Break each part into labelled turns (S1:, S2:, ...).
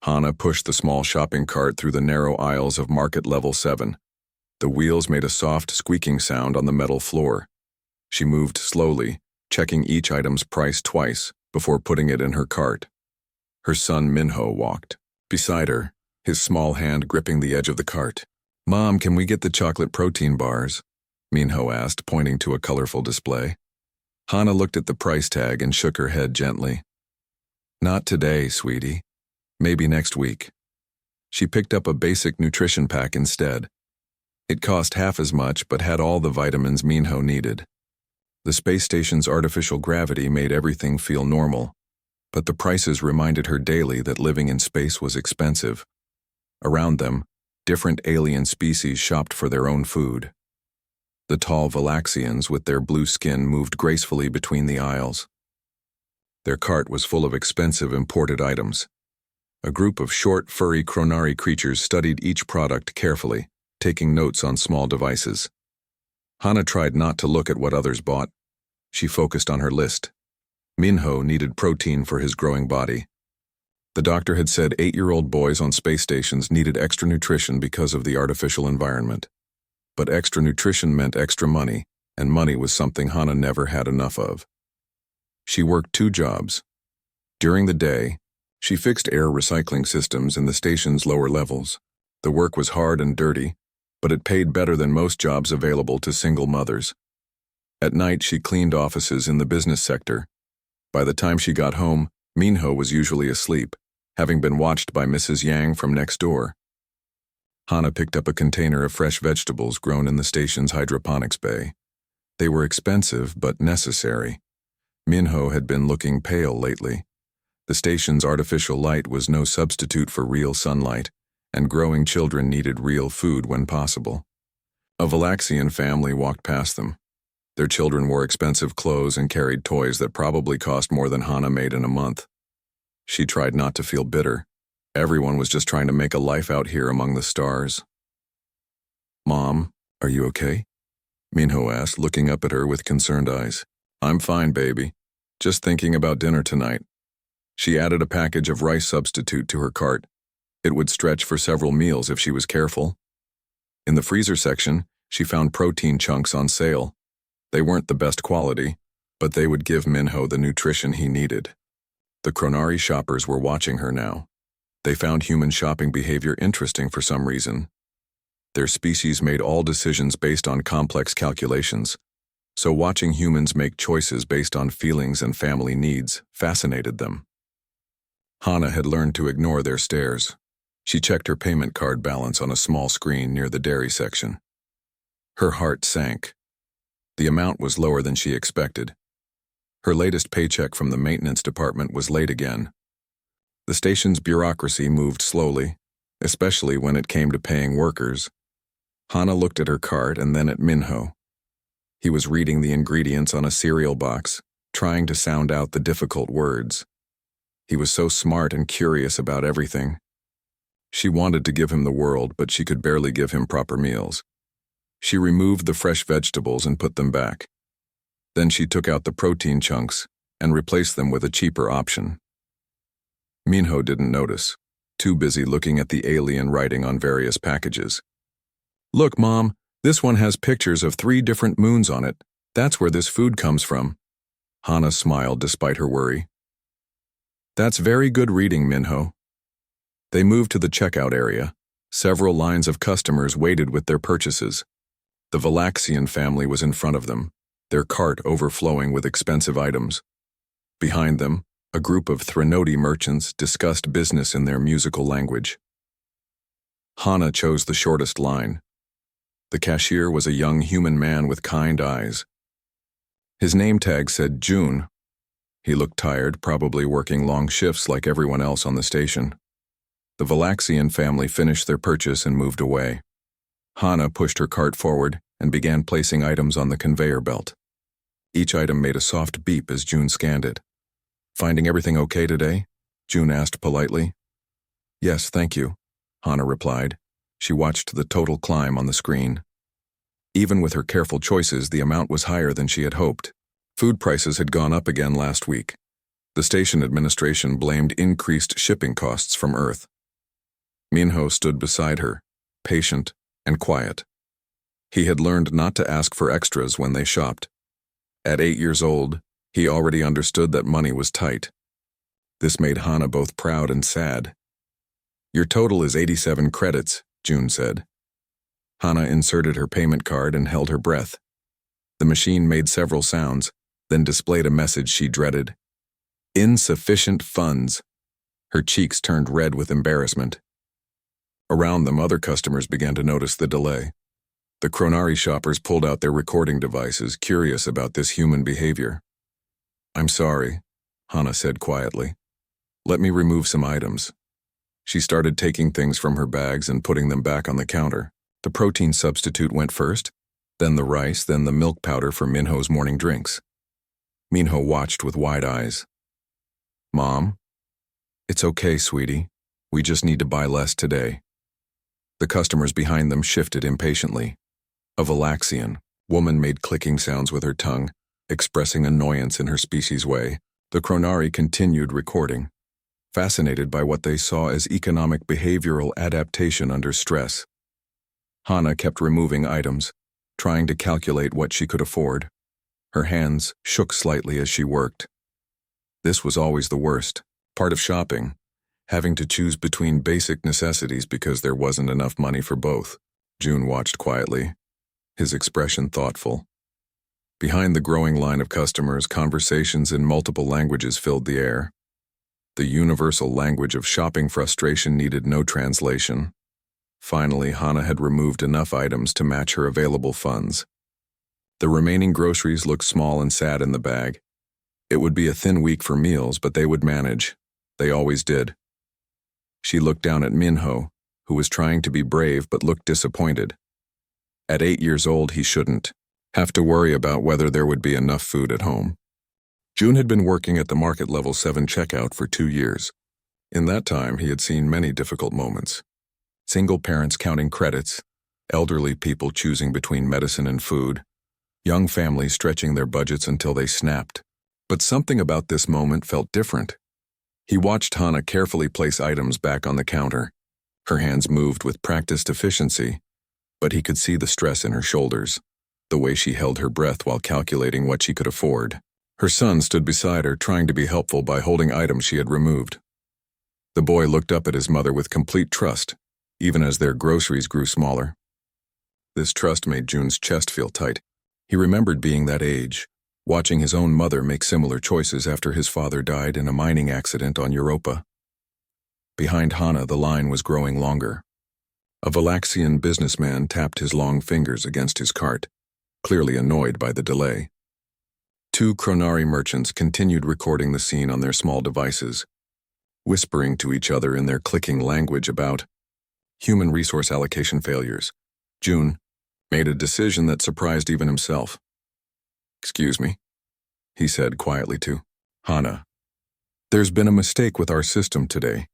S1: Hana pushed the small shopping cart through the narrow aisles of Market Level 7. The wheels made a soft, squeaking sound on the metal floor. She moved slowly, checking each item's price twice before putting it in her cart. Her son Minho walked beside her, his small hand gripping the edge of the cart. "Mom, can we get the chocolate protein bars?" Minho asked, pointing to a colorful display. Hana looked at the price tag and shook her head gently. "Not today, sweetie. Maybe next week." She picked up a basic nutrition pack instead. It cost half as much but had all the vitamins Minho needed. The space station's artificial gravity made everything feel normal, but the prices reminded her daily that living in space was expensive. Around them, different alien species shopped for their own food. The tall Valaxians with their blue skin moved gracefully between the aisles. Their cart was full of expensive imported items. A group of short, furry Chronari creatures studied each product carefully, taking notes on small devices. Hana tried not to look at what others bought. She focused on her list. Minho needed protein for his growing body. The doctor had said 8-year-old boys on space stations needed extra nutrition because of the artificial environment. But extra nutrition meant extra money, and money was something Hana never had enough of. She worked 2 jobs. During the day, she fixed air recycling systems in the station's lower levels. The work was hard and dirty, but it paid better than most jobs available to single mothers. At night, she cleaned offices in the business sector. By the time she got home, Minho was usually asleep, having been watched by Mrs. Yang from next door. Hana picked up a container of fresh vegetables grown in the station's hydroponics bay. They were expensive but necessary. Minho had been looking pale lately. The station's artificial light was no substitute for real sunlight, and growing children needed real food when possible. A Valaxian family walked past them. Their children wore expensive clothes and carried toys that probably cost more than Hana made in a month. She tried not to feel bitter. Everyone was just trying to make a life out here among the stars. "Mom, are you okay?" Minho asked, looking up at her with concerned eyes. "I'm fine, baby. Just thinking about dinner tonight." She added a package of rice substitute to her cart. It would stretch for several meals if she was careful. In the freezer section, she found protein chunks on sale. They weren't the best quality, but they would give Minho the nutrition he needed. The Chronari shoppers were watching her now. They found human shopping behavior interesting for some reason. Their species made all decisions based on complex calculations, so watching humans make choices based on feelings and family needs fascinated them. Hana had learned to ignore their stares. She checked her payment card balance on a small screen near the dairy section. Her heart sank. The amount was lower than she expected. Her latest paycheck from the maintenance department was late again. The station's bureaucracy moved slowly, especially when it came to paying workers. Hana looked at her cart and then at Minho. He was reading the ingredients on a cereal box, trying to sound out the difficult words. He was so smart and curious about everything. She wanted to give him the world, but she could barely give him proper meals. She removed the fresh vegetables and put them back. Then she took out the protein chunks and replaced them with a cheaper option. Minho didn't notice, too busy looking at the alien writing on various packages. "Look, Mom, this one has pictures of 3 different moons on it. That's where this food comes from." Hana smiled despite her worry. "That's very good reading, Minho." They moved to the checkout area. Several lines of customers waited with their purchases. The Valaxian family was in front of them, their cart overflowing with expensive items. Behind them, a group of Threnody merchants discussed business in their musical language. Hana chose the shortest line. The cashier was a young human man with kind eyes. His name tag said June. He looked tired, probably working long shifts like everyone else on the station. The Valaxian family finished their purchase and moved away. Hana pushed her cart forward and began placing items on the conveyor belt. Each item made a soft beep as June scanned it. "Finding everything okay today?" June asked politely. "Yes, thank you," Hana replied. She watched the total climb on the screen. Even with her careful choices, the amount was higher than she had hoped. Food prices had gone up again last week. The station administration blamed increased shipping costs from Earth. Minho stood beside her, patient and quiet. He had learned not to ask for extras when they shopped. At 8 years old, he already understood that money was tight. This made Hana both proud and sad. "Your total is 87 credits," June said. Hana inserted her payment card and held her breath. The machine made several sounds, then displayed a message she dreaded. "Insufficient funds." Her cheeks turned red with embarrassment. Around them, other customers began to notice the delay. The Chronari shoppers pulled out their recording devices, curious about this human behavior. "I'm sorry," Hana said quietly. "Let me remove some items." She started taking things from her bags and putting them back on the counter. The protein substitute went first, then the rice, then the milk powder for Minho's morning drinks. Minho watched with wide eyes. "Mom?" "It's okay, sweetie. We just need to buy less today." The customers behind them shifted impatiently. A Valaxian woman made clicking sounds with her tongue, expressing annoyance in her species way. The Chronari continued recording, fascinated by what they saw as economic behavioral adaptation under stress. Hana kept removing items, trying to calculate what she could afford. Her hands shook slightly as she worked. This was always the worst part of shopping, having to choose between basic necessities because there wasn't enough money for both. June watched quietly, his expression thoughtful. Behind the growing line of customers, conversations in multiple languages filled the air. The universal language of shopping frustration needed no translation. Finally, Hana had removed enough items to match her available funds. The remaining groceries looked small and sad in the bag. It would be a thin week for meals, but they would manage. They always did. She looked down at Minho, who was trying to be brave but looked disappointed. At 8 years old, he shouldn't have to worry about whether there would be enough food at home. June had been working at the market level 7 checkout for 2 years. In that time, he had seen many difficult moments. Single parents counting credits, elderly people choosing between medicine and food, young families stretching their budgets until they snapped. But something about this moment felt different. He watched Hana carefully place items back on the counter. Her hands moved with practiced efficiency, but he could see the stress in her shoulders, the way she held her breath while calculating what she could afford. Her son stood beside her, trying to be helpful by holding items she had removed. The boy looked up at his mother with complete trust, even as their groceries grew smaller. This trust made June's chest feel tight. He remembered being that age, watching his own mother make similar choices after his father died in a mining accident on Europa. Behind Hana, the line was growing longer. A Valaxian businessman tapped his long fingers against his cart, clearly annoyed by the delay. 2 Chronari merchants continued recording the scene on their small devices, whispering to each other in their clicking language about human resource allocation failures. June made a decision that surprised even himself. "Excuse me," he said quietly to Hana. "There's been a mistake with our system today.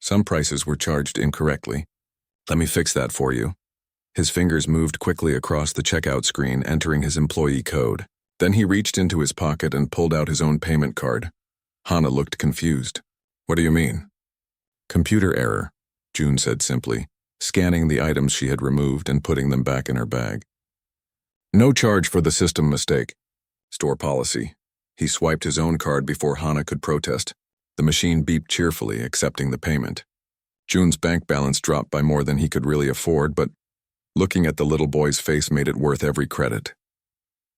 S1: Some prices were charged incorrectly. Let me fix that for you." His fingers moved quickly across the checkout screen, entering his employee code. Then he reached into his pocket and pulled out his own payment card. Hana looked confused. "What do you mean?" "Computer error," June said simply, scanning the items she had removed and putting them back in her bag. "No charge for the system mistake. Store policy." He swiped his own card before Hana could protest. The machine beeped cheerfully, accepting the payment. June's bank balance dropped by more than he could really afford, but looking at the little boy's face made it worth every credit.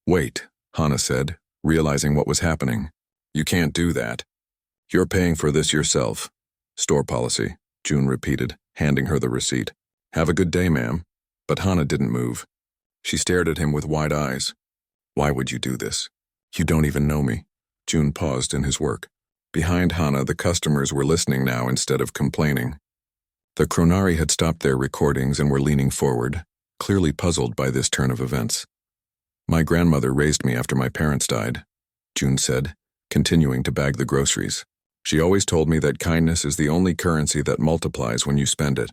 S1: "Wait," Hana said, realizing what was happening. "You can't do that. You're paying for this yourself." "Store policy," June repeated, handing her the receipt. "Have a good day, ma'am." But Hana didn't move. She stared at him with wide eyes. "Why would you do this? You don't even know me." June paused in his work. Behind Hana, the customers were listening now instead of complaining. The Chronari had stopped their recordings and were leaning forward, clearly puzzled by this turn of events. "My grandmother raised me after my parents died," June said, continuing to bag the groceries. "She always told me that kindness is the only currency that multiplies when you spend it.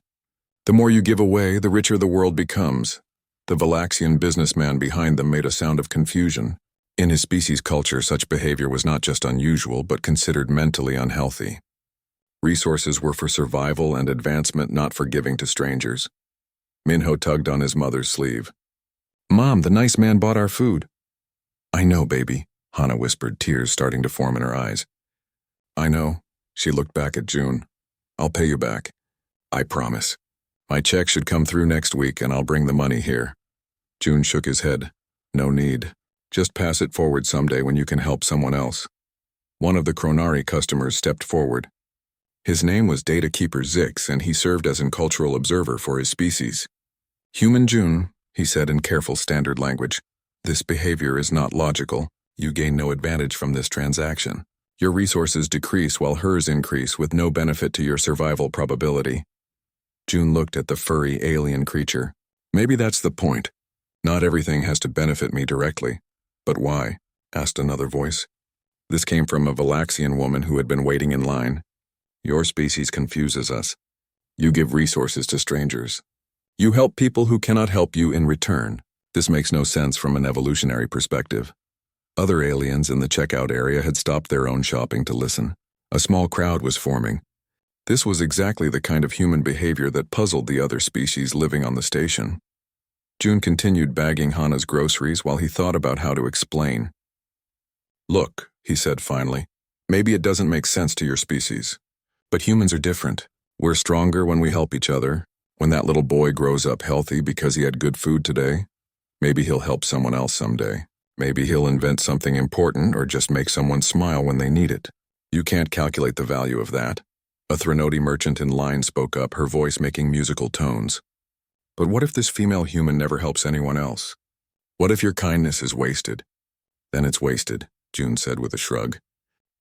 S1: The more you give away, the richer the world becomes." The Valaxian businessman behind them made a sound of confusion. In his species culture, such behavior was not just unusual, but considered mentally unhealthy. Resources were for survival and advancement, not for giving to strangers. Minho tugged on his mother's sleeve. "Mom, the nice man bought our food." "I know, baby," Hana whispered, tears starting to form in her eyes. "I know." She looked back at June. "I'll pay you back. I promise. My check should come through next week and I'll bring the money here." June shook his head. "No need. Just pass it forward someday when you can help someone else." One of the Kronari customers stepped forward. His name was Data Keeper Zix, and he served as an cultural observer for his species. "Human June," he said in careful standard language, "this behavior is not logical. You gain no advantage from this transaction. Your resources decrease while hers increase with no benefit to your survival probability." June looked at the furry alien creature. "Maybe that's the point. Not everything has to benefit me directly." "But why?" asked another voice. This came from a Valaxian woman who had been waiting in line. "Your species confuses us. You give resources to strangers. You help people who cannot help you in return. This makes no sense from an evolutionary perspective." Other aliens in the checkout area had stopped their own shopping to listen. A small crowd was forming. This was exactly the kind of human behavior that puzzled the other species living on the station. June continued bagging Hana's groceries while he thought about how to explain. "Look," he said finally, "maybe it doesn't make sense to your species. But humans are different. We're stronger when we help each other. When that little boy grows up healthy because he had good food today, maybe he'll help someone else someday. Maybe he'll invent something important or just make someone smile when they need it. You can't calculate the value of that." A Threnody merchant in line spoke up, her voice making musical tones. "But what if this female human never helps anyone else? What if your kindness is wasted?" "Then it's wasted," June said with a shrug.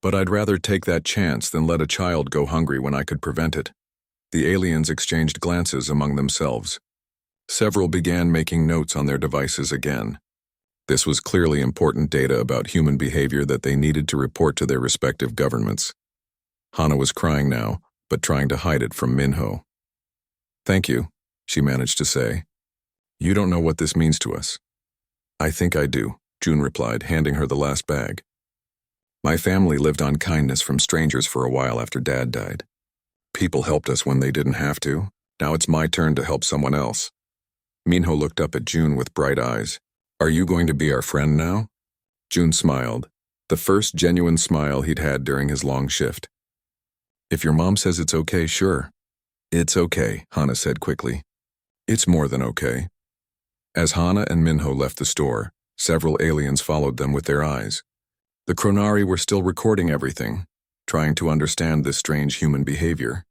S1: "But I'd rather take that chance than let a child go hungry when I could prevent it." The aliens exchanged glances among themselves. Several began making notes on their devices again. This was clearly important data about human behavior that they needed to report to their respective governments. Hana was crying now, but trying to hide it from Minho. "Thank you," she managed to say. "You don't know what this means to us." "I think I do," June replied, handing her the last bag. "My family lived on kindness from strangers for a while after Dad died. People helped us when they didn't have to. Now it's my turn to help someone else." Minho looked up at June with bright eyes. "Are you going to be our friend now?" June smiled, the first genuine smile he'd had during his long shift. "If your mom says it's okay, sure." "It's okay," Hana said quickly. "It's more than okay." As Hana and Minho left the store, several aliens followed them with their eyes. The Kronari were still recording everything, trying to understand this strange human behavior.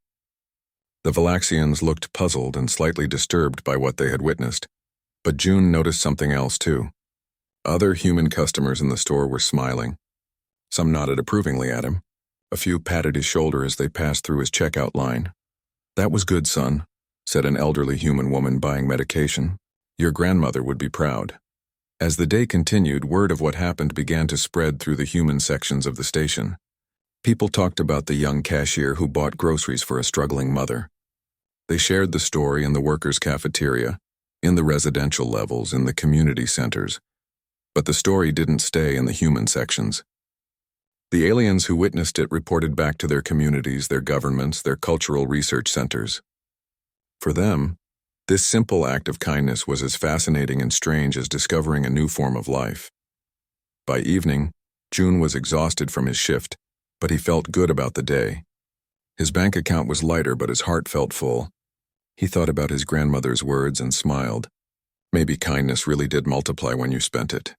S1: The Valaxians looked puzzled and slightly disturbed by what they had witnessed, but June noticed something else too. Other human customers in the store were smiling. Some nodded approvingly at him. A few patted his shoulder as they passed through his checkout line. "That was good, son," said an elderly human woman buying medication. "Your grandmother would be proud." As the day continued, word of what happened began to spread through the human sections of the station. People talked about the young cashier who bought groceries for a struggling mother. They shared the story in the workers' cafeteria, in the residential levels, in the community centers. But the story didn't stay in the human sections. The aliens who witnessed it reported back to their communities, their governments, their cultural research centers. For them, this simple act of kindness was as fascinating and strange as discovering a new form of life. By evening, June was exhausted from his shift, but he felt good about the day. His bank account was lighter, but his heart felt full. He thought about his grandmother's words and smiled. Maybe kindness really did multiply when you spent it.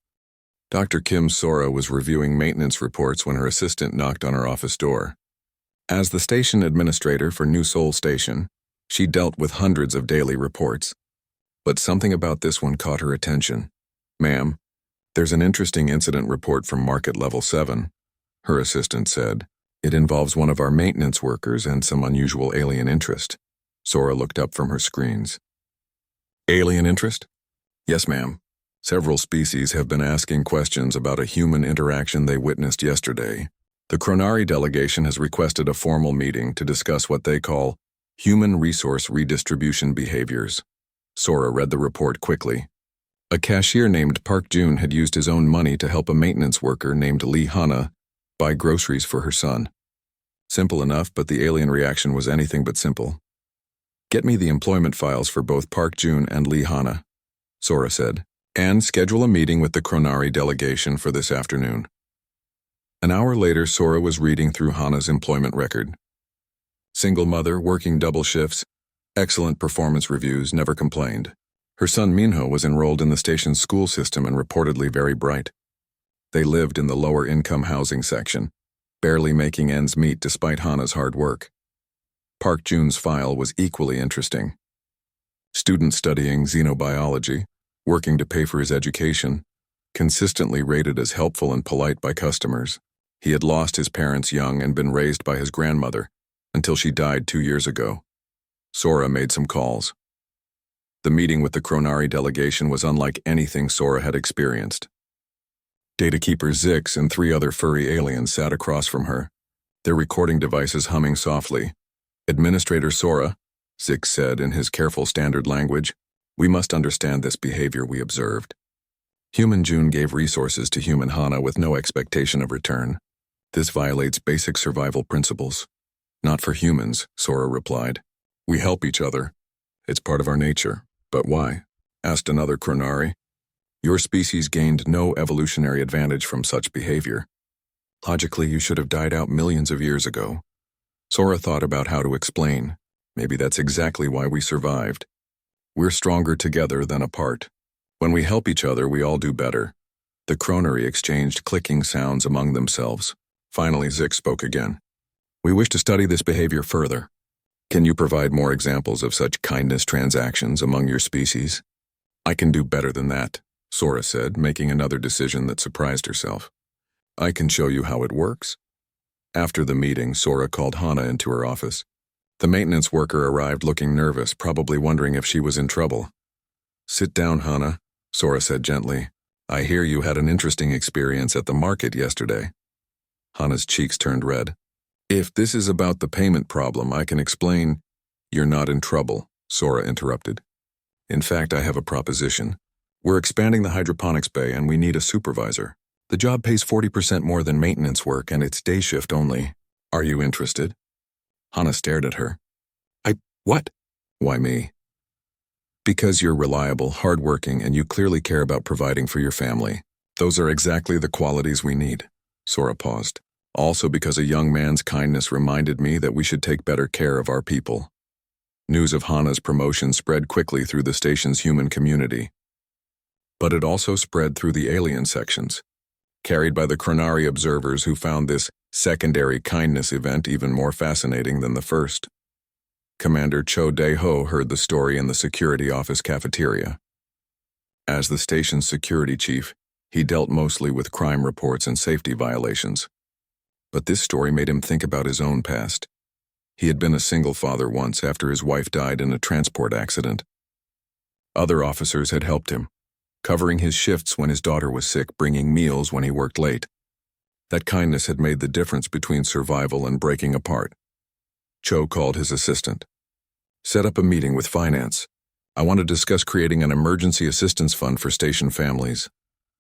S1: Dr. Kim Sora was reviewing maintenance reports when her assistant knocked on her office door. As the station administrator for New Seoul Station, she dealt with hundreds of daily reports. But something about this one caught her attention. "Ma'am, there's an interesting incident report from Market Level 7, her assistant said. "It involves one of our maintenance workers and some unusual alien interest." Sora looked up from her screens. "Alien interest?" "Yes, ma'am. Several species have been asking questions about a human interaction they witnessed yesterday. The Kronari delegation has requested a formal meeting to discuss what they call human resource redistribution behaviors." Sora read the report quickly. A cashier named Park Jun had used his own money to help a maintenance worker named Lee Hana buy groceries for her son. Simple enough, but the alien reaction was anything but simple. Get me the employment files for both Park Jun and Lee Hana, Sora said, and schedule a meeting with the Chronari delegation for this afternoon. An hour later, Sora was reading through Hana's employment record. Single mother, working double shifts, excellent performance reviews, never complained. Her son Minho was enrolled in the station's school system and reportedly very bright. They lived in the lower-income housing section, barely making ends meet despite Hana's hard work. Park Jun's file was equally interesting. Student studying xenobiology, working to pay for his education, consistently rated as helpful and polite by customers. He had lost his parents young and been raised by his grandmother until she died 2 years ago. Sora made some calls. The meeting with the Chronari delegation was unlike anything Sora had experienced. Datakeeper Zix and 3 other furry aliens sat across from her, their recording devices humming softly. Administrator Sora, Zix said in his careful standard language, we must understand this behavior we observed. Human Jun gave resources to human Hana with no expectation of return. This violates basic survival principles. Not for humans, Sora replied. We help each other. It's part of our nature. But why? Asked another Chronari. Your species gained no evolutionary advantage from such behavior. Logically, you should have died out millions of years ago. Sora thought about how to explain. Maybe that's exactly why we survived. We're stronger together than apart. When we help each other, we all do better. The Chronari exchanged clicking sounds among themselves. Finally, Zix spoke again. We wish to study this behavior further. Can you provide more examples of such kindness transactions among your species? I can do better than that, Sora said, making another decision that surprised herself. I can show you how it works. After the meeting, Sora called Hana into her office. The maintenance worker arrived looking nervous, probably wondering if she was in trouble. Sit down, Hana, Sora said gently. I hear you had an interesting experience at the market yesterday. Hana's cheeks turned red. If this is about the payment problem, I can explain. You're not in trouble, Sora interrupted. In fact, I have a proposition. We're expanding the hydroponics bay and we need a supervisor. The job pays 40% more than maintenance work and it's day shift only. Are you interested? Hana stared at her. What? Why me? Because you're reliable, hardworking, and you clearly care about providing for your family. Those are exactly the qualities we need. Sora paused. Also because a young man's kindness reminded me that we should take better care of our people. News of Hana's promotion spread quickly through the station's human community. But it also spread through the alien sections, carried by the Chronari observers who found this secondary kindness event even more fascinating than the first. Commander Cho Dae-ho heard the story in the security office cafeteria. As the station's security chief, he dealt mostly with crime reports and safety violations. But this story made him think about his own past. He had been a single father once after his wife died in a transport accident. Other officers had helped him, covering his shifts when his daughter was sick, bringing meals when he worked late. That kindness had made the difference between survival and breaking apart. Cho called his assistant. Set up a meeting with finance. I want to discuss creating an emergency assistance fund for station families.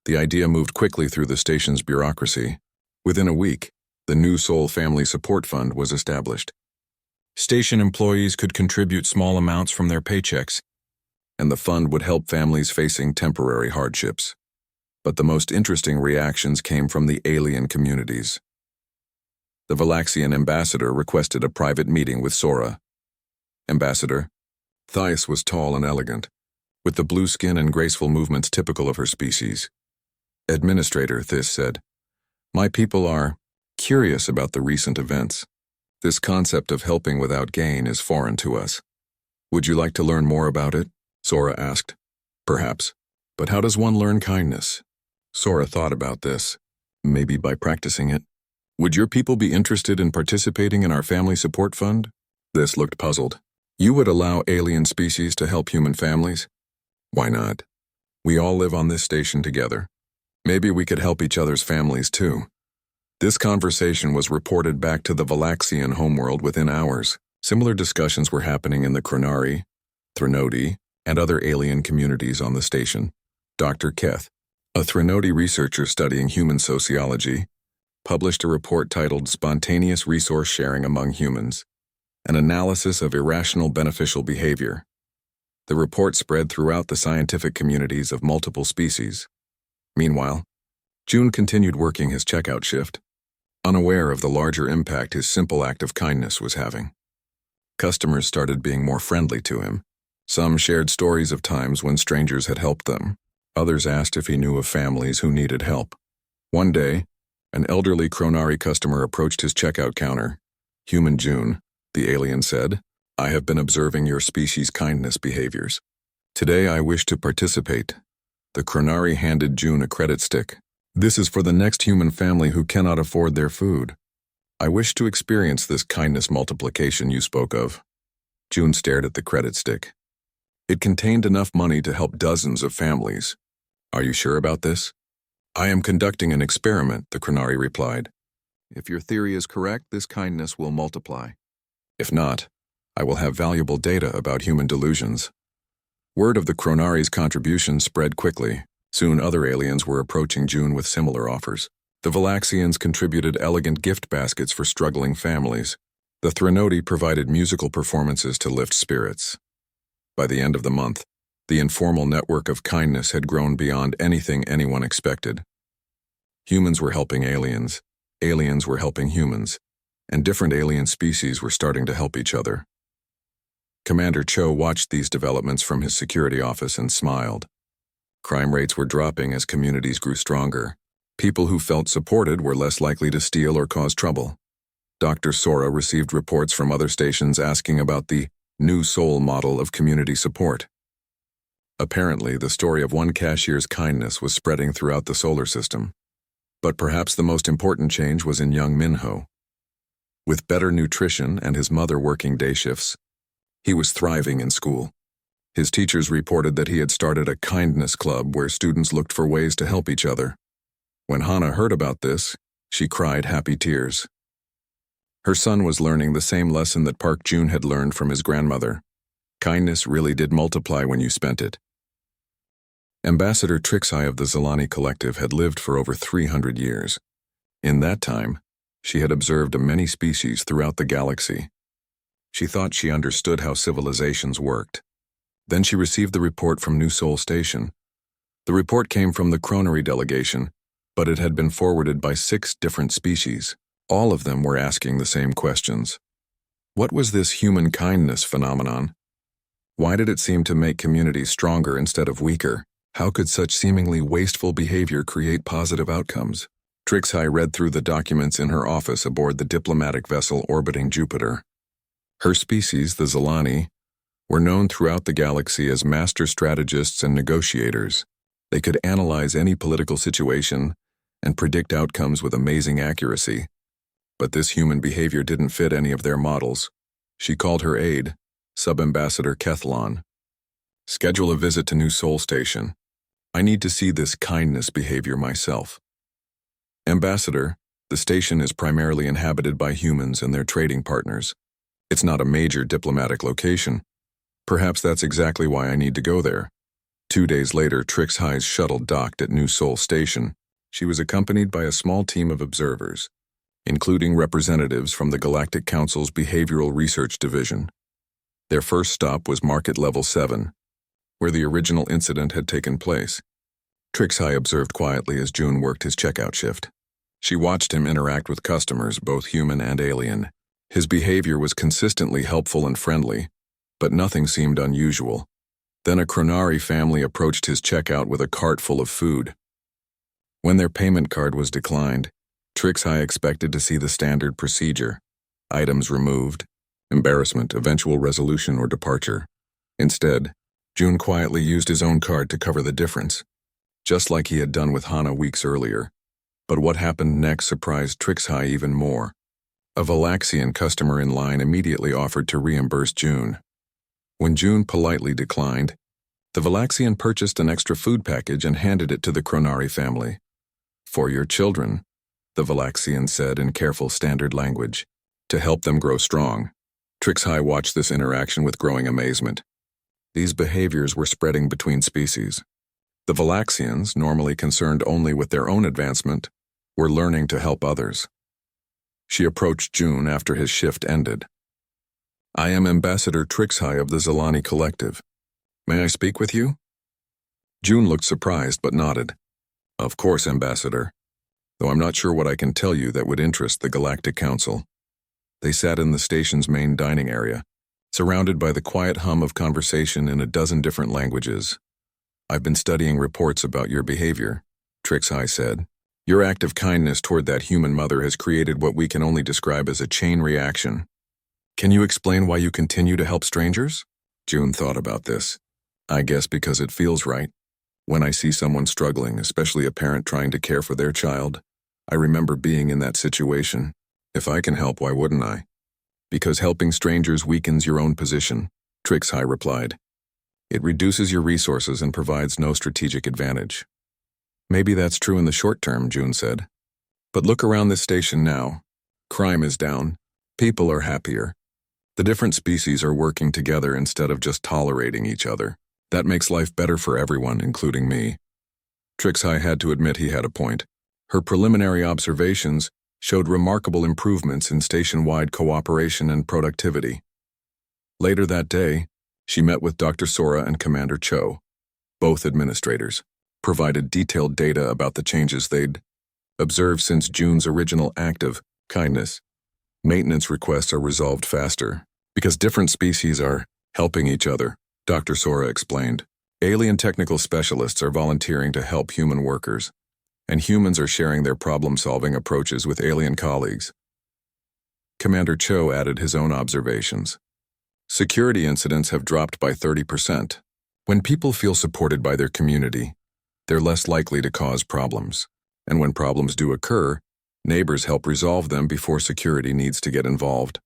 S1: The idea moved quickly through the station's bureaucracy. Within a week, the new Seoul Family Support Fund was established. Station employees could contribute small amounts from their paychecks, and the fund would help families facing temporary hardships. But the most interesting reactions came from the alien communities. The Valaxian ambassador requested a private meeting with Sora. Ambassador. Thais was tall and elegant, with the blue skin and graceful movements typical of her species. Administrator, This said, my people are curious about the recent events. This concept of helping without gain is foreign to us. Would you like to learn more about it? Sora asked. Perhaps. But how does one learn kindness? Sora thought about this. Maybe by practicing it. Would your people be interested in participating in our family support fund? This looked puzzled. You would allow alien species to help human families? Why not? We all live on this station together. Maybe we could help each other's families too. This conversation was reported back to the Valaxian homeworld within hours. Similar discussions were happening in the Chronari, Threnodi, and other alien communities on the station. Dr. Keth, a Threnodi researcher studying human sociology, published a report titled Spontaneous Resource Sharing Among Humans, an analysis of irrational beneficial behavior. The report spread throughout the scientific communities of multiple species. Meanwhile, June continued working his checkout shift, unaware of the larger impact his simple act of kindness was having. Customers started being more friendly to him. Some shared stories of times when strangers had helped them. Others asked if he knew of families who needed help. One day, an elderly Chronari customer approached his checkout counter. "Human June," the alien said, "I have been observing your species' kindness behaviors. Today I wish to participate." The Chronari handed June a credit stick. "This is for the next human family who cannot afford their food. I wish to experience this kindness multiplication you spoke of." June stared at the credit stick. It contained enough money to help dozens of families. "Are you sure about this?" "I am conducting an experiment," the Chronari replied. "If your theory is correct, this kindness will multiply. If not, I will have valuable data about human delusions." Word of the Chronari's contribution spread quickly. Soon other aliens were approaching June with similar offers. The Valaxians contributed elegant gift baskets for struggling families. The Threnodi provided musical performances to lift spirits. By the end of the month, the informal network of kindness had grown beyond anything anyone expected. Humans were helping aliens were helping humans, and different alien species were starting to help each other. Commander Cho watched these developments from his security office and smiled. Crime rates were dropping as communities grew stronger. People who felt supported were less likely to steal or cause trouble. Dr. Sora received reports from other stations asking about the New Soul model of community support. Apparently, the story of one cashier's kindness was spreading throughout the solar system. But perhaps the most important change was in young Minho. With better nutrition and his mother working day shifts, he was thriving in school. His teachers reported that he had started a kindness club where students looked for ways to help each other. When Hana heard about this, she cried happy tears. Her son was learning the same lesson that Park Jun had learned from his grandmother. Kindness really did multiply when you spent it. Ambassador Trixie of the Zalani Collective had lived for over 300 years. In that time, she had observed many species throughout the galaxy. She thought she understood how civilizations worked. Then she received the report from New Sol Station. The report came from the Chronari delegation, but it had been forwarded by 6 different species. All of them were asking the same questions. What was this human kindness phenomenon? Why did it seem to make communities stronger instead of weaker? How could such seemingly wasteful behavior create positive outcomes? Trixie read through the documents in her office aboard the diplomatic vessel orbiting Jupiter. Her species, the Zalani, were known throughout the galaxy as master strategists and negotiators. They could analyze any political situation and predict outcomes with amazing accuracy. But this human behavior didn't fit any of their models. She called her aide, Sub-Ambassador Kethlon. "Schedule a visit to New Sol Station. I need to see this kindness behavior myself." "Ambassador, the station is primarily inhabited by humans and their trading partners. It's not a major diplomatic location. Perhaps that's exactly why I need to go there." 2 days later, Trixie's shuttle docked at New Sol Station. She was accompanied by a small team of observers, including representatives from the Galactic Council's Behavioral Research Division. Their first stop was Market Level 7, where the original incident had taken place. Trixie observed quietly as June worked his checkout shift. She watched him interact with customers, both human and alien. His behavior was consistently helpful and friendly, but nothing seemed unusual. Then a Chronari family approached his checkout with a cart full of food. When their payment card was declined, Trixie expected to see the standard procedure: items removed, embarrassment, eventual resolution, or departure. Instead, June quietly used his own card to cover the difference, just like he had done with Hana weeks earlier. But what happened next surprised Trixie even more. A Valaxian customer in line immediately offered to reimburse June. When June politely declined, the Valaxian purchased an extra food package and handed it to the Chronari family. "For your children," the Valaxian said in careful standard language, "to help them grow strong." Trixie watched this interaction with growing amazement. These behaviors were spreading between species. The Valaxians, normally concerned only with their own advancement, We're learning to help others. She approached June after his shift ended. I am Ambassador Trixhai of the Zelani Collective. May I speak with you? June looked surprised but nodded. Of course, Ambassador. Though I'm not sure what I can tell you that would interest the Galactic Council. They sat in the station's main dining area, surrounded by the quiet hum of conversation in a dozen different languages. I've been studying reports about your behavior, Trixhai said. Your act of kindness toward that human mother has created what we can only describe as a chain reaction. Can you explain why you continue to help strangers? June thought about this. I guess because it feels right. When I see someone struggling, especially a parent trying to care for their child, I remember being in that situation. If I can help, why wouldn't I? Because helping strangers weakens your own position, Trixhai replied. It reduces your resources and provides no strategic advantage. Maybe that's true in the short term, June said. But look around this station now. Crime is down. People are happier. The different species are working together instead of just tolerating each other. That makes life better for everyone, including me. Trixhai had to admit he had a point. Her preliminary observations showed remarkable improvements in station-wide cooperation and productivity. Later that day, she met with Dr. Sora and Commander Cho, both administrators, provided detailed data about the changes they'd observed since June's original act of kindness. Maintenance requests are resolved faster because different species are helping each other, Dr. Sora explained. Alien technical specialists are volunteering to help human workers, and humans are sharing their problem-solving approaches with alien colleagues. Commander Cho added his own observations. Security incidents have dropped by 30%. When people feel supported by their community, they're less likely to cause problems. And when problems do occur, neighbors help resolve them before security needs to get involved.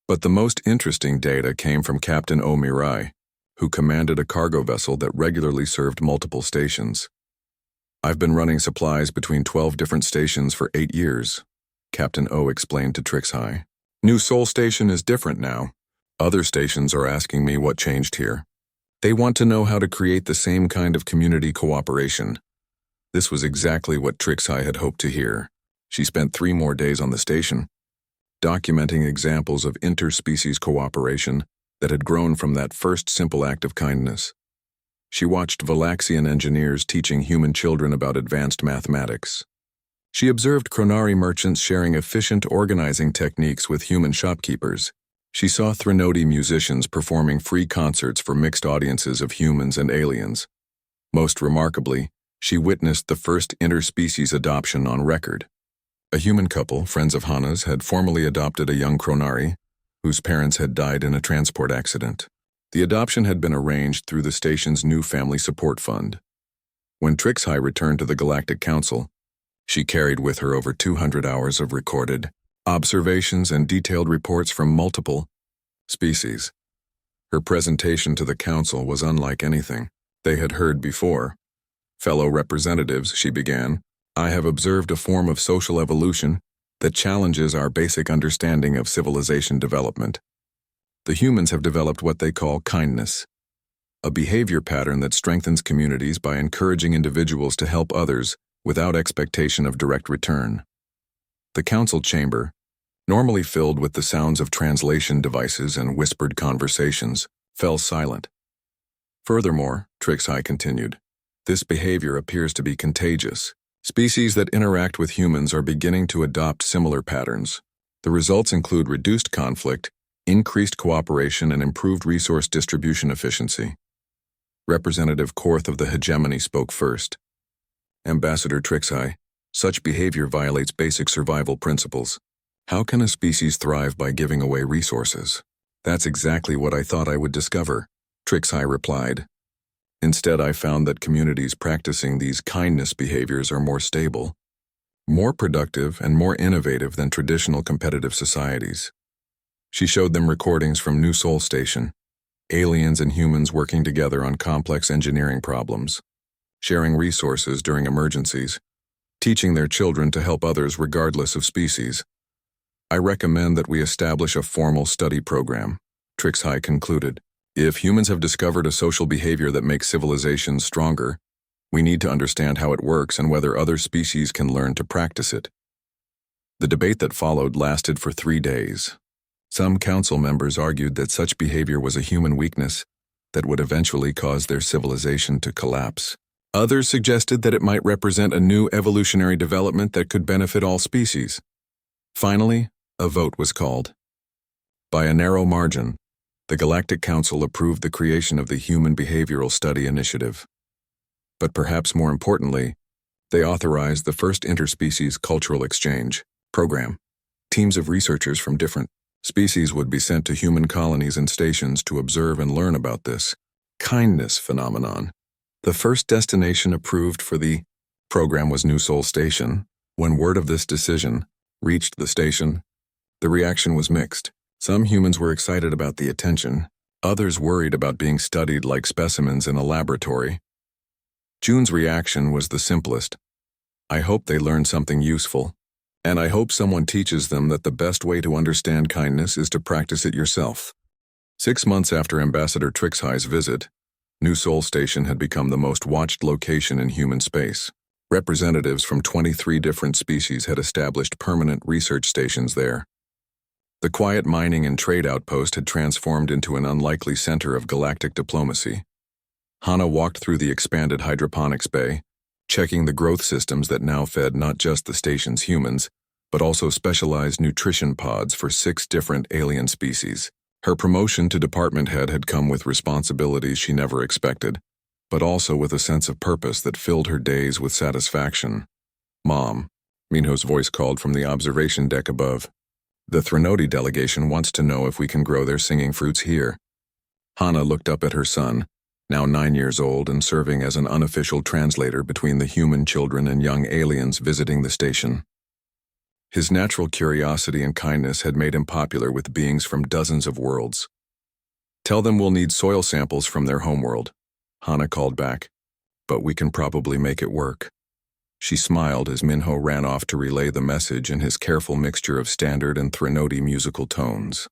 S1: But the most interesting data came from Captain O. Mirai, who commanded a cargo vessel that regularly served multiple stations. I've been running supplies between 12 different stations for 8 years, Captain O explained to Trixhai. New Sol Station is different now. Other stations are asking me what changed here. They want to know how to create the same kind of community cooperation. This was exactly what Trixhai had hoped to hear. She spent 3 more days on the station, documenting examples of interspecies cooperation that had grown from that first simple act of kindness. She watched Valaxian engineers teaching human children about advanced mathematics. She observed Chronari merchants sharing efficient organizing techniques with human shopkeepers. She saw Threnodi musicians performing free concerts for mixed audiences of humans and aliens. Most remarkably, she witnessed the first interspecies adoption on record. A human couple, friends of Hana's, had formally adopted a young Chronari, whose parents had died in a transport accident. The adoption had been arranged through the station's new family support fund. When Trixhai returned to the Galactic Council, she carried with her over 200 hours of recorded observations and detailed reports from multiple species. Her presentation to the Council was unlike anything they had heard before. Fellow representatives, she began, I have observed a form of social evolution that challenges our basic understanding of civilization development. The humans have developed what they call kindness, a behavior pattern that strengthens communities by encouraging individuals to help others without expectation of direct return. The council chamber, normally filled with the sounds of translation devices and whispered conversations, fell silent. Furthermore, Trixhai continued, this behavior appears to be contagious. Species that interact with humans are beginning to adopt similar patterns. The results include reduced conflict, increased cooperation, and improved resource distribution efficiency. Representative Korth of the Hegemony spoke first. Ambassador Trixhai, such behavior violates basic survival principles. How can a species thrive by giving away resources? That's exactly what I thought I would discover, Trixhai replied. Instead, I found that communities practicing these kindness behaviors are more stable, more productive, and more innovative than traditional competitive societies. She showed them recordings from New Sol Station, aliens and humans working together on complex engineering problems, sharing resources during emergencies, teaching their children to help others regardless of species. I recommend that we establish a formal study program, Trixhai concluded. If humans have discovered a social behavior that makes civilizations stronger, We need to understand how it works and whether other species can learn to practice it. The debate that followed lasted for 3 days. Some council members argued that such behavior was a human weakness that would eventually cause their civilization to collapse. Others suggested that it might represent a new evolutionary development that could benefit all species. Finally, a vote was called. By a narrow margin, the Galactic Council approved the creation of the Human Behavioral Study Initiative. But perhaps more importantly, they authorized the first interspecies cultural exchange program. Teams of researchers from different species would be sent to human colonies and stations to observe and learn about this kindness phenomenon. The first destination approved for the program was New Sol Station. When word of this decision reached the station, the reaction was mixed. Some humans were excited about the attention, others worried about being studied like specimens in a laboratory. June's reaction was the simplest. I hope they learn something useful, and I hope someone teaches them that the best way to understand kindness is to practice it yourself. 6 months after Ambassador Trixhai's visit, New Sol Station had become the most watched location in human space. Representatives from 23 different species had established permanent research stations there. The quiet mining and trade outpost had transformed into an unlikely center of galactic diplomacy. Hana walked through the expanded hydroponics bay, checking the growth systems that now fed not just the station's humans, but also specialized nutrition pods for 6 different alien species. Her promotion to department head had come with responsibilities she never expected, but also with a sense of purpose that filled her days with satisfaction. Mom, Minho's voice called from the observation deck above. The Threnody delegation wants to know if we can grow their singing fruits here. Hana looked up at her son, now 9 years old and serving as an unofficial translator between the human children and young aliens visiting the station. His natural curiosity and kindness had made him popular with beings from dozens of worlds. Tell them we'll need soil samples from their homeworld, Hana called back, but we can probably make it work. She smiled as Minho ran off to relay the message in his careful mixture of standard and Threnody musical tones.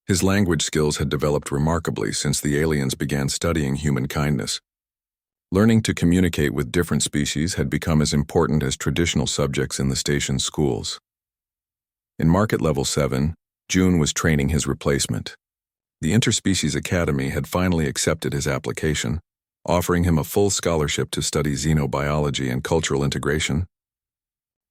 S1: His language skills had developed remarkably since the aliens began studying human kindness. Learning to communicate with different species had become as important as traditional subjects in the station's schools. In Market Level 7, June was training his replacement. The Interspecies Academy had finally accepted his application, offering him a full scholarship to study xenobiology and cultural integration.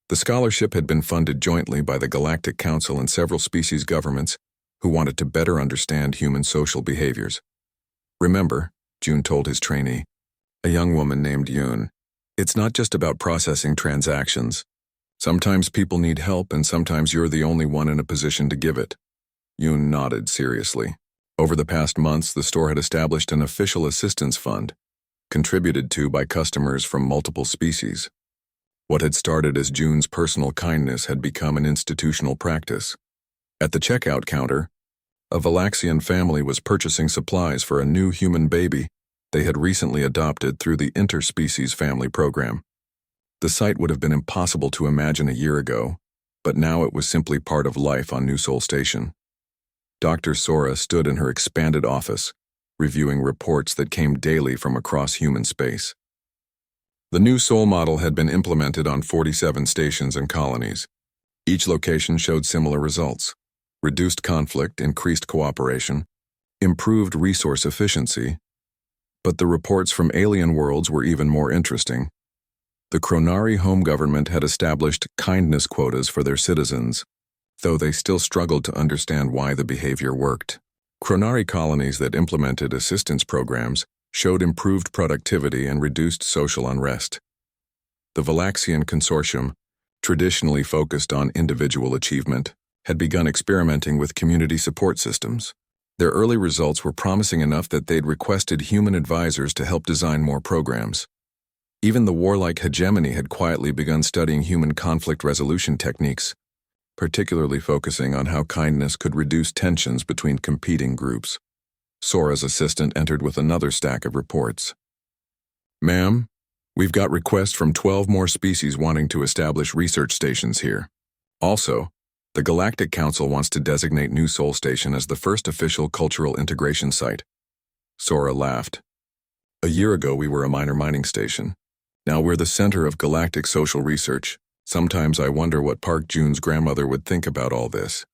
S1: The scholarship had been funded jointly by the Galactic Council and several species governments who wanted to better understand human social behaviors. Remember, June told his trainee, a young woman named Yoon, it's not just about processing transactions. Sometimes people need help and sometimes you're the only one in a position to give it. Yoon nodded seriously. Over the past months, the store had established an official assistance fund, contributed to by customers from multiple species. What had started as June's personal kindness had become an institutional practice. At the checkout counter, a Valaxian family was purchasing supplies for a new human baby they had recently adopted through the Interspecies Family Program. The sight would have been impossible to imagine a year ago, but now it was simply part of life on New Sol Station. Dr. Sora stood in her expanded office, reviewing reports that came daily from across human space. The new Sol model had been implemented on 47 stations and colonies. Each location showed similar results: reduced conflict, increased cooperation, improved resource efficiency. But the reports from alien worlds were even more interesting. The Kronari home government had established kindness quotas for their citizens, though they still struggled to understand why the behavior worked. Kronari colonies that implemented assistance programs showed improved productivity and reduced social unrest. The Valaxian Consortium, traditionally focused on individual achievement, had begun experimenting with community support systems. Their early results were promising enough that they'd requested human advisors to help design more programs. Even the warlike hegemony had quietly begun studying human conflict resolution techniques, particularly focusing on how kindness could reduce tensions between competing groups. Sora's assistant entered with another stack of reports. Ma'am, we've got requests from 12 more species wanting to establish research stations here. Also, the Galactic Council wants to designate New Sol Station as the first official cultural integration site. Sora laughed. A year ago, we were a minor mining station. Now we're the center of galactic social research. Sometimes I wonder what Park Jun's grandmother would think about all this.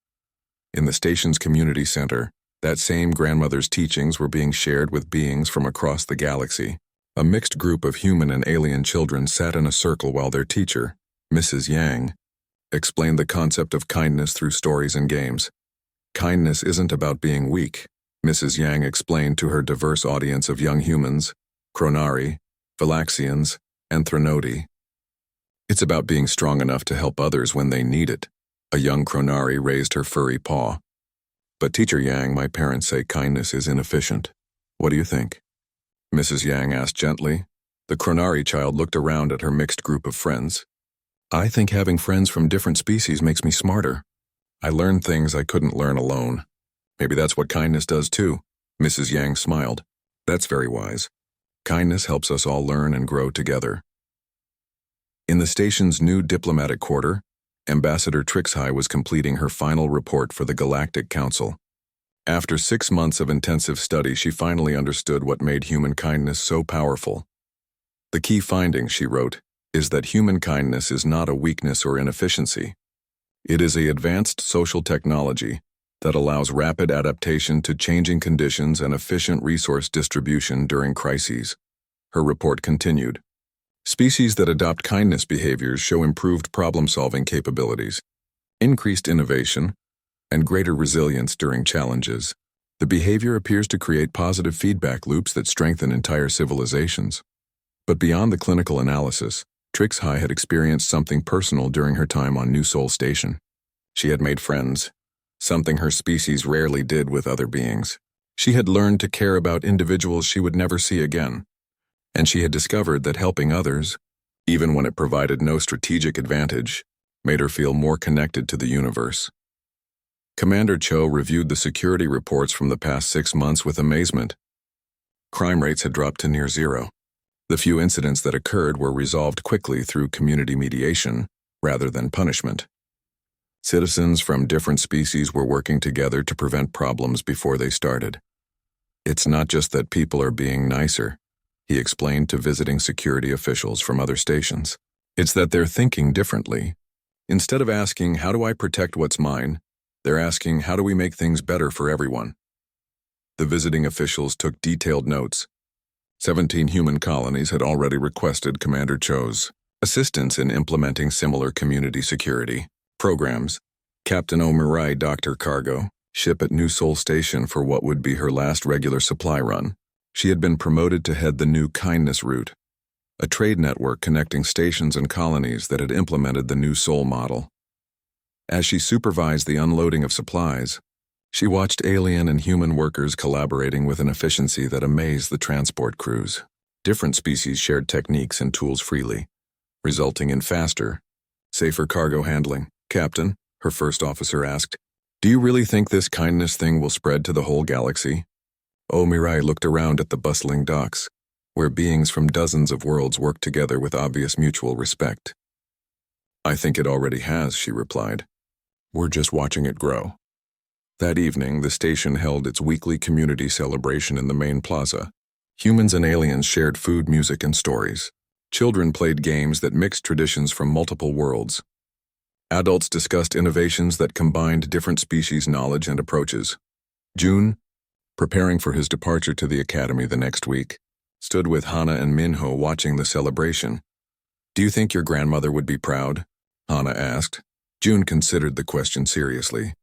S1: In the station's community center, that same grandmother's teachings were being shared with beings from across the galaxy. A mixed group of human and alien children sat in a circle while their teacher, Mrs. Yang, explained the concept of kindness through stories and games. Kindness isn't about being weak, Mrs. Yang explained to her diverse audience of young humans, Chronari, Valaxians, and Threnodi. It's about being strong enough to help others when they need it. A young Chronari raised her furry paw. But Teacher Yang, my parents say kindness is inefficient. What do you think? Mrs. Yang asked gently. The Chronari child looked around at her mixed group of friends. I think having friends from different species makes me smarter. I learn things I couldn't learn alone. Maybe that's what kindness does too. Mrs. Yang smiled. That's very wise. Kindness helps us all learn and grow together. In the station's new diplomatic quarter, Ambassador Trixhai was completing her final report for the Galactic Council. After 6 months of intensive study, she finally understood what made human kindness so powerful. The key finding, she wrote, is that human kindness is not a weakness or inefficiency. It is an advanced social technology that allows rapid adaptation to changing conditions and efficient resource distribution during crises. Her report continued. Species that adopt kindness behaviors show improved problem-solving capabilities, increased innovation, and greater resilience during challenges. The behavior appears to create positive feedback loops that strengthen entire civilizations. But beyond the clinical analysis, Trixhai had experienced something personal during her time on New Sol Station. She had made friends, something her species rarely did with other beings. She had learned to care about individuals she would never see again. And she had discovered that helping others, even when it provided no strategic advantage, made her feel more connected to the universe. Commander Cho reviewed the security reports from the past 6 months with amazement. Crime rates had dropped to near zero. The few incidents that occurred were resolved quickly through community mediation, rather than punishment. Citizens from different species were working together to prevent problems before they started. It's not just that people are being nicer, he explained to visiting security officials from other stations. It's that they're thinking differently. Instead of asking, how do I protect what's mine, they're asking, how do we make things better for everyone? The visiting officials took detailed notes. 17 human colonies had already requested Commander Cho's assistance in implementing similar community security programs. Captain Omirai docked her cargo ship at New Sol Station for what would be her last regular supply run. She had been promoted to head the new Kindness Route, a trade network connecting stations and colonies that had implemented the New Sol model. As she supervised the unloading of supplies, she watched alien and human workers collaborating with an efficiency that amazed the transport crews. Different species shared techniques and tools freely, resulting in faster, safer cargo handling. Captain, her first officer asked, do you really think this kindness thing will spread to the whole galaxy? Omirai looked around at the bustling docks, where beings from dozens of worlds worked together with obvious mutual respect. I think it already has, she replied. We're just watching it grow. That evening, the station held its weekly community celebration in the main plaza. Humans and aliens shared food, music, and stories. Children played games that mixed traditions from multiple worlds. Adults discussed innovations that combined different species' knowledge and approaches. Jun, preparing for his departure to the academy the next week, stood with Hana and Minho watching the celebration. Do you think your grandmother would be proud? Hana asked. Jun considered the question seriously.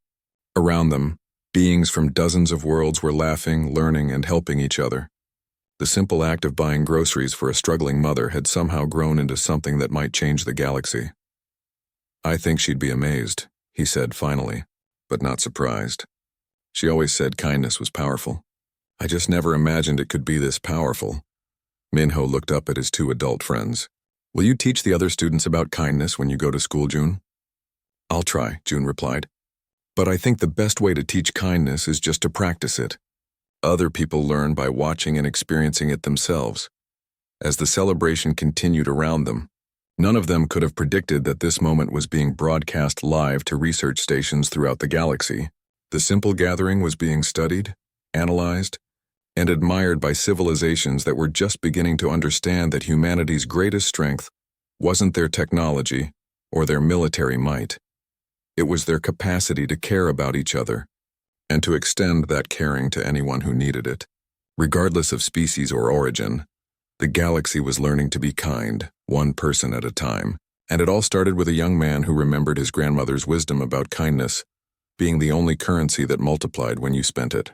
S1: Around them, beings from dozens of worlds were laughing, learning, and helping each other. The simple act of buying groceries for a struggling mother had somehow grown into something that might change the galaxy. I think she'd be amazed, he said finally, but not surprised. She always said kindness was powerful. I just never imagined it could be this powerful. Minho looked up at his 2 adult friends. Will you teach the other students about kindness when you go to school, Jun? I'll try, Jun replied. But I think the best way to teach kindness is just to practice it. Other people learn by watching and experiencing it themselves. As the celebration continued around them, none of them could have predicted that this moment was being broadcast live to research stations throughout the galaxy. The simple gathering was being studied, analyzed, and admired by civilizations that were just beginning to understand that humanity's greatest strength wasn't their technology or their military might. It was their capacity to care about each other and to extend that caring to anyone who needed it. Regardless of species or origin, the galaxy was learning to be kind, one person at a time, and it all started with a young man who remembered his grandmother's wisdom about kindness being the only currency that multiplied when you spent it.